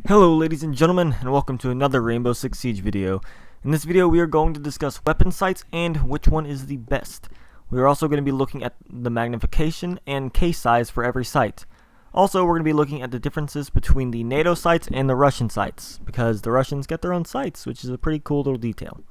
Hello ladies and gentlemen, and welcome to another Rainbow Six Siege video. In this video we are going to discuss weapon sights and which one is the best. We are also going to be looking at the magnification and case size for every sight. Also we're going to be looking at the differences between the NATO sights and the Russian sights, because the Russians get their own sights, which is a pretty cool little detail.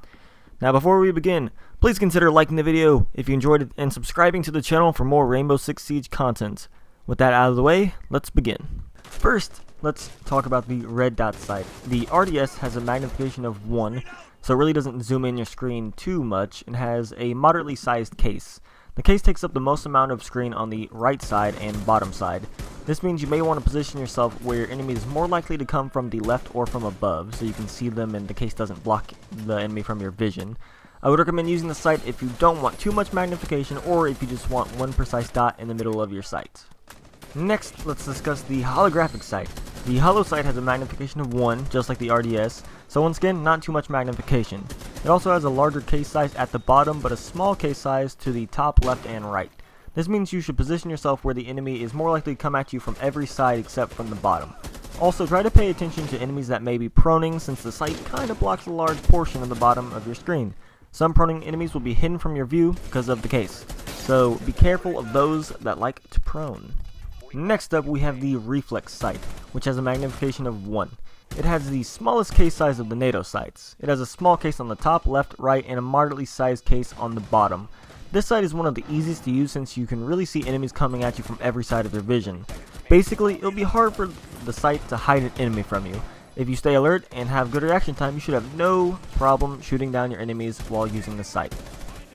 Now before we begin, please consider liking the video if you enjoyed it and subscribing to the channel for more Rainbow Six Siege content. With that out of the way, let's begin. First, let's talk about the red dot sight. The RDS has a magnification of 1, so it really doesn't zoom in your screen too much, and has a moderately sized case. The case takes up the most amount of screen on the right side and bottom side. This means you may want to position yourself where your enemy is more likely to come from the left or from above, so you can see them and the case doesn't block the enemy from your vision. I would recommend using the sight if you don't want too much magnification, or if you just want one precise dot in the middle of your sight. Next, let's discuss the holographic sight. The Holo sight has a magnification of 1, just like the RDS, so once again, not too much magnification. It also has a larger case size at the bottom, but a small case size to the top, left, and right. This means you should position yourself where the enemy is more likely to come at you from every side except from the bottom. Also, try to pay attention to enemies that may be proning, since the sight kind of blocks a large portion of the bottom of your screen. Some proning enemies will be hidden from your view because of the case, so be careful of those that like to prone. Next up, we have the Reflex sight, which has a magnification of 1. It has the smallest case size of the NATO sights. It has a small case on the top, left, right, and a moderately sized case on the bottom. This sight is one of the easiest to use since you can really see enemies coming at you from every side of your vision. Basically, it'll be hard for the sight to hide an enemy from you. If you stay alert and have good reaction time, you should have no problem shooting down your enemies while using the sight.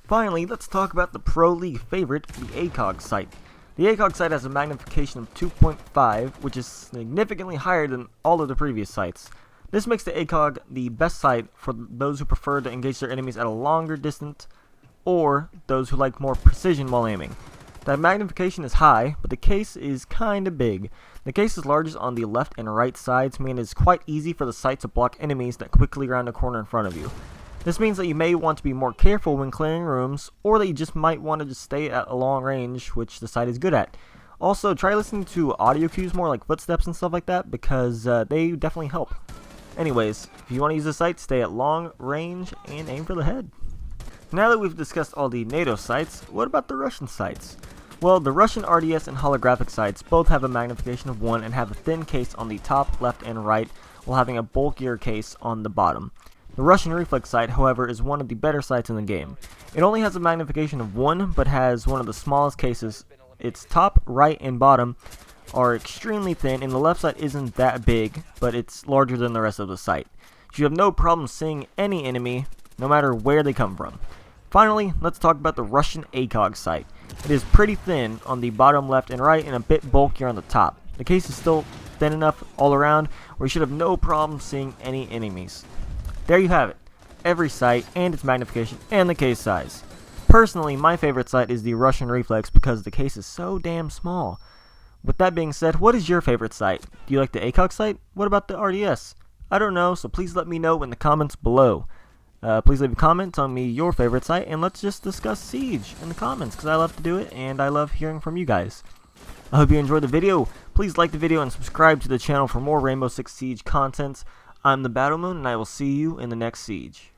Finally, let's talk about the Pro League favorite, the ACOG sight. The ACOG sight has a magnification of 2.5, which is significantly higher than all of the previous sights. This makes the ACOG the best sight for those who prefer to engage their enemies at a longer distance, or those who like more precision while aiming. The magnification is high, but the case is kinda big. The case is largest on the left and right sides, meaning it is quite easy for the sight to block enemies that quickly round a corner in front of you. This means that you may want to be more careful when clearing rooms, or that you just might want to just stay at a long range, which the sight is good at. Also, try listening to audio cues more, like footsteps and stuff like that, because they definitely help. Anyways, if you want to use the sight, stay at long range and aim for the head. Now that we've discussed all the NATO sights, what about the Russian sights? Well, the Russian RDS and holographic sights both have a magnification of 1 and have a thin case on the top, left, and right, while having a bulkier case on the bottom. The Russian Reflex sight, however, is one of the better sights in the game. It only has a magnification of 1, but has one of the smallest cases. Its top, right, and bottom are extremely thin, and the left side isn't that big, but it's larger than the rest of the sight. You have no problem seeing any enemy, no matter where they come from. Finally, let's talk about the Russian ACOG sight. It is pretty thin on the bottom, left, and right, and a bit bulkier on the top. The case is still thin enough all around where you should have no problem seeing any enemies. There you have it, every sight and its magnification and the case size. Personally, my favorite sight is the Russian Reflex because the case is so damn small. With that being said, what is your favorite sight? Do you like the ACOG sight? What about the RDS? I don't know, so please let me know in the comments below. Please leave a comment telling me your favorite sight, and let's just discuss Siege in the comments, because I love to do it and I love hearing from you guys. I hope you enjoyed the video. Please like the video and subscribe to the channel for more Rainbow Six Siege content. I'm the Battlemoon, and I will see you in the next Siege.